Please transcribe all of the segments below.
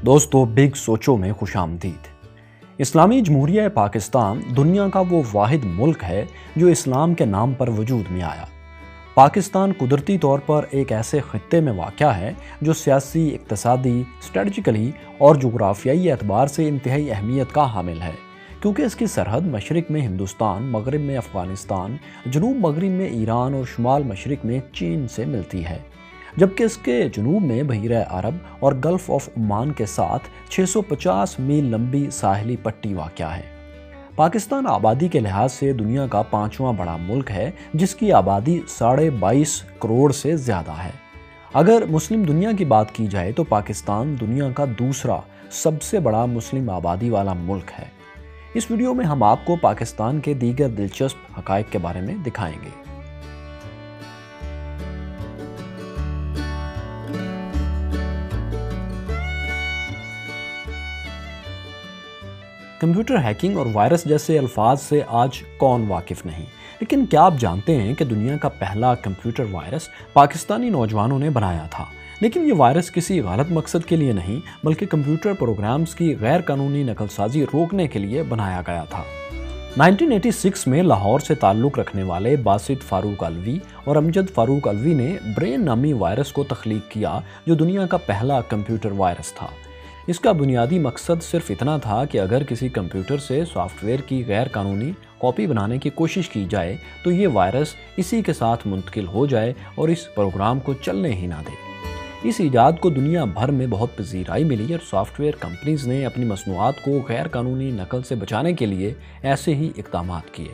دوستو بگ سوچو میں خوش آمدید۔ اسلامی جمہوریہ پاکستان دنیا کا وہ واحد ملک ہے جو اسلام کے نام پر وجود میں آیا۔ پاکستان قدرتی طور پر ایک ایسے خطے میں واقع ہے جو سیاسی، اقتصادی، اسٹریٹجیکلی اور جغرافیائی اعتبار سے انتہائی اہمیت کا حامل ہے، کیونکہ اس کی سرحد مشرق میں ہندوستان، مغرب میں افغانستان، جنوب مغرب میں ایران اور شمال مشرق میں چین سے ملتی ہے، جبکہ اس کے جنوب میں بحیرہ عرب اور گلف آف عمان کے ساتھ 650 میل لمبی ساحلی پٹی واقع ہے۔ پاکستان آبادی کے لحاظ سے دنیا کا 5واں بڑا ملک ہے، جس کی آبادی 22.5 کروڑ سے زیادہ ہے۔ اگر مسلم دنیا کی بات کی جائے تو پاکستان دنیا کا دوسرا سب سے بڑا مسلم آبادی والا ملک ہے۔ اس ویڈیو میں ہم آپ کو پاکستان کے دیگر دلچسپ حقائق کے بارے میں دکھائیں گے۔ کمپیوٹر ہیکنگ اور وائرس جیسے الفاظ سے آج کون واقف نہیں، لیکن کیا آپ جانتے ہیں کہ دنیا کا پہلا کمپیوٹر وائرس پاکستانی نوجوانوں نے بنایا تھا؟ لیکن یہ وائرس کسی غلط مقصد کے لیے نہیں، بلکہ کمپیوٹر پروگرامز کی غیر قانونی نقل سازی روکنے کے لیے بنایا گیا تھا۔ 1986 میں لاہور سے تعلق رکھنے والے باسط فاروق علوی اور امجد فاروق علوی نے برین نامی وائرس کو تخلیق کیا، جو دنیا کا پہلا کمپیوٹر وائرس تھا۔ اس کا بنیادی مقصد صرف اتنا تھا کہ اگر کسی کمپیوٹر سے سافٹ ویئر کی غیر قانونی کاپی بنانے کی کوشش کی جائے تو یہ وائرس اسی کے ساتھ منتقل ہو جائے اور اس پروگرام کو چلنے ہی نہ دے۔ اس ایجاد کو دنیا بھر میں بہت پذیرائی ملی اور سافٹ ویئر کمپنیز نے اپنی مصنوعات کو غیر قانونی نقل سے بچانے کے لیے ایسے ہی اقدامات کیے۔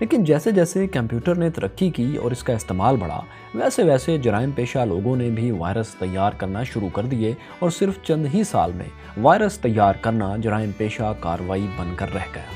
لیکن جیسے جیسے کمپیوٹر نے ترقی کی اور اس کا استعمال بڑھا، ویسے ویسے جرائم پیشہ لوگوں نے بھی وائرس تیار کرنا شروع کر دیے اور صرف چند ہی سال میں وائرس تیار کرنا جرائم پیشہ کارروائی بن کر رہ گیا۔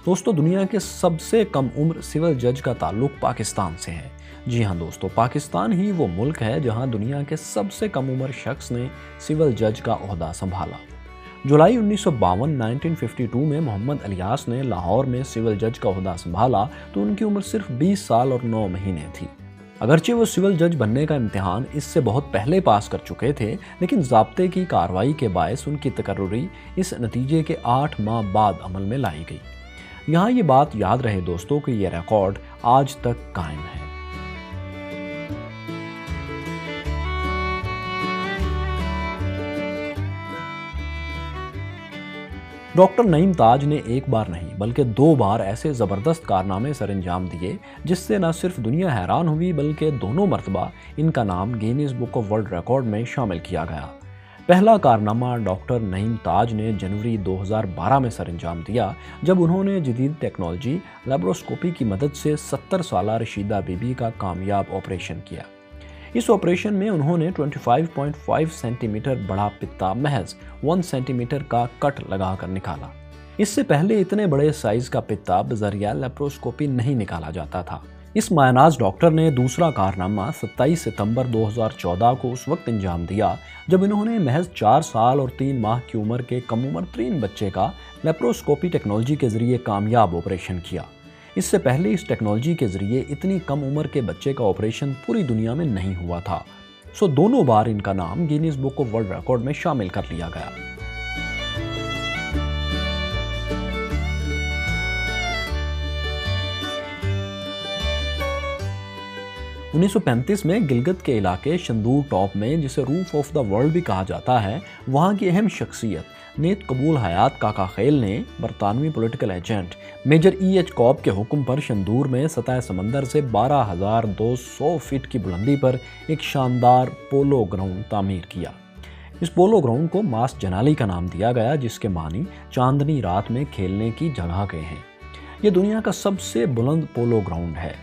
دوستو، دنیا کے سب سے کم عمر سول جج کا تعلق پاکستان سے ہے۔ جی ہاں دوستو، پاکستان ہی وہ ملک ہے جہاں دنیا کے سب سے کم عمر شخص نے سول جج کا عہدہ سنبھالا۔ جولائی 1952 میں محمد الیاس نے لاہور میں سول جج کا عہدہ سنبھالا تو ان کی عمر صرف 20 سال اور 9 مہینے تھی۔ اگرچہ وہ سول جج بننے کا امتحان اس سے بہت پہلے پاس کر چکے تھے، لیکن ضابطے کی کارروائی کے باعث ان کی تقرری اس نتیجے کے 8 ماہ بعد عمل میں لائی گئی۔ یہاں یہ بات یاد رہے دوستو کہ یہ ریکارڈ آج تک قائم ہے۔ ڈاکٹر نعیم تاج نے ایک بار نہیں بلکہ 2 بار ایسے زبردست کارنامے سر انجام دیے جس سے نہ صرف دنیا حیران ہوئی بلکہ دونوں مرتبہ ان کا نام Guinness book of world record میں شامل کیا گیا۔ پہلا کارنامہ ڈاکٹر نعیم تاج نے جنوری 2012 میں سر انجام دیا، جب انہوں نے جدید ٹیکنالوجی لیبروسکوپی کی مدد سے 70 سالہ رشیدہ بی بی کا کامیاب آپریشن کیا۔ اس آپریشن میں انہوں نے 25.5 سینٹی میٹر بڑا پتا محض 1 سینٹی میٹر کا کٹ لگا کر نکالا۔ اس سے پہلے اتنے بڑے سائز کا پتا بذریعہ لیپروسکوپی نہیں نکالا جاتا تھا۔ اس مایہ ناز ڈاکٹر نے دوسرا کارنامہ 27 ستمبر 2014 کو اس وقت انجام دیا جب انہوں نے محض 4 سال اور 3 ماہ کی عمر کے کم عمر ترین بچے کا لیپروسکوپی ٹیکنالوجی کے ذریعے کامیاب آپریشن کیا۔ اس سے پہلے اس ٹیکنالوجی کے ذریعے اتنی کم عمر کے بچے کا آپریشن پوری دنیا میں نہیں ہوا تھا، سو دونوں بار ان کا نام Guinness book of world record میں شامل کر لیا گیا۔ 1935 میں گلگت کے علاقے شندور ٹاپ میں، جسے روف آف دا ورلڈ بھی کہا جاتا ہے، وہاں کی اہم شخصیت نیت قبول حیات کاکا خیل نے برطانوی political agent major E H Cobb کے حکم پر شندور میں سطح سمندر سے 12,200 فٹ کی بلندی پر ایک شاندار پولو گراؤنڈ تعمیر کیا۔ اس پولو گراؤنڈ کو ماس جنالی کا نام دیا گیا، جس کے معنی چاندنی رات میں کھیلنے کی جگہ کے ہیں۔ یہ دنیا کا سب سے بلند پولو گراؤنڈ ہے۔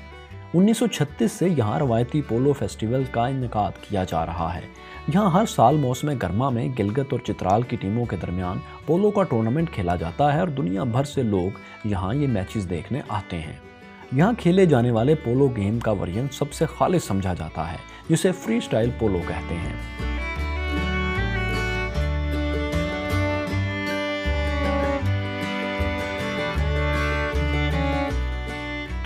1936 سے یہاں روایتی پولو فیسٹیول کا انعقاد کیا جا رہا ہے۔ یہاں ہر سال موسم گرما میں گلگت اور چترال کی ٹیموں کے درمیان پولو کا ٹورنامنٹ کھیلا جاتا ہے اور دنیا بھر سے لوگ یہاں یہ میچز دیکھنے آتے ہیں۔ یہاں کھیلے جانے والے پولو گیم کا ورژن سب سے خالص سمجھا جاتا ہے، جسے فری سٹائل پولو کہتے ہیں۔ 19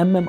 MM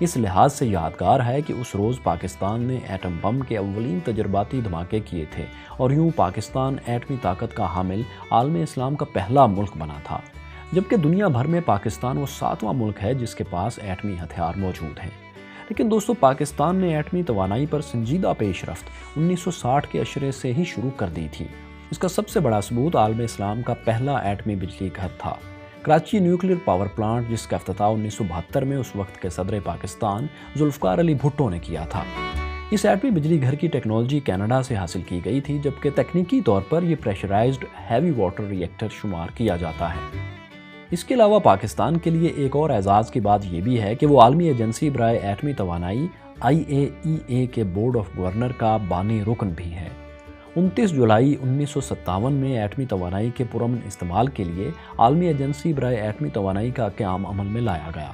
اس لحاظ سے یادگار ہے کہ اس روز پاکستان نے ایٹم بم کے اولین تجرباتی دھماکے کیے تھے اور یوں پاکستان ایٹمی طاقت کا حامل عالم اسلام کا پہلا ملک بنا تھا، جبکہ دنیا بھر میں پاکستان وہ 7واں ملک ہے جس کے پاس ایٹمی ہتھیار موجود ہیں۔ لیکن دوستو، پاکستان نے ایٹمی توانائی پر سنجیدہ پیش رفت 1960 کے عشرے سے ہی شروع کر دی تھی۔ اس کا سب سے بڑا ثبوت عالم اسلام کا پہلا ایٹمی بجلی گھر تھا، کراچی نیوکلیر پاور پلانٹ، جس کا افتتاح 1972 میں اس وقت کے صدر پاکستان ذوالفقار علی بھٹو نے کیا تھا۔ اس ایٹمی بجلی گھر کی ٹیکنالوجی کینیڈا سے حاصل کی گئی تھی، جبکہ تکنیکی طور پر یہ پریشرائزڈ ہیوی واٹر ری ایکٹر شمار کیا جاتا ہے۔ اس کے علاوہ پاکستان کے لیے ایک اور اعزاز کی بات یہ بھی ہے کہ وہ عالمی ایجنسی برائے ایٹمی توانائی IAEA کے بورڈ آف گورنر کا بانی رکن بھی ہے۔ 29 جولائی 1957 میں ایٹمی توانائی کے پرامن استعمال کے لیے عالمی ایجنسی برائے ایٹمی توانائی کا قیام عمل میں لایا گیا۔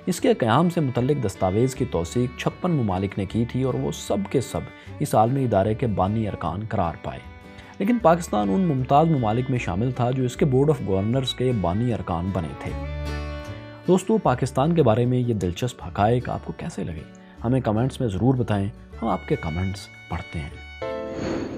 اس کے قیام سے متعلق دستاویز کی توثیق 56 ممالک نے کی تھی اور وہ سب کے سب اس عالمی ادارے کے بانی ارکان قرار پائے، لیکن پاکستان ان ممتاز ممالک میں شامل تھا جو اس کے بورڈ آف گورنرز کے بانی ارکان بنے تھے۔ دوستو، پاکستان کے بارے میں یہ دلچسپ حقائق آپ کو کیسے لگے؟ ہمیں کمنٹس میں ضرور بتائیں، ہم آپ کے کمنٹس پڑھتے ہیں۔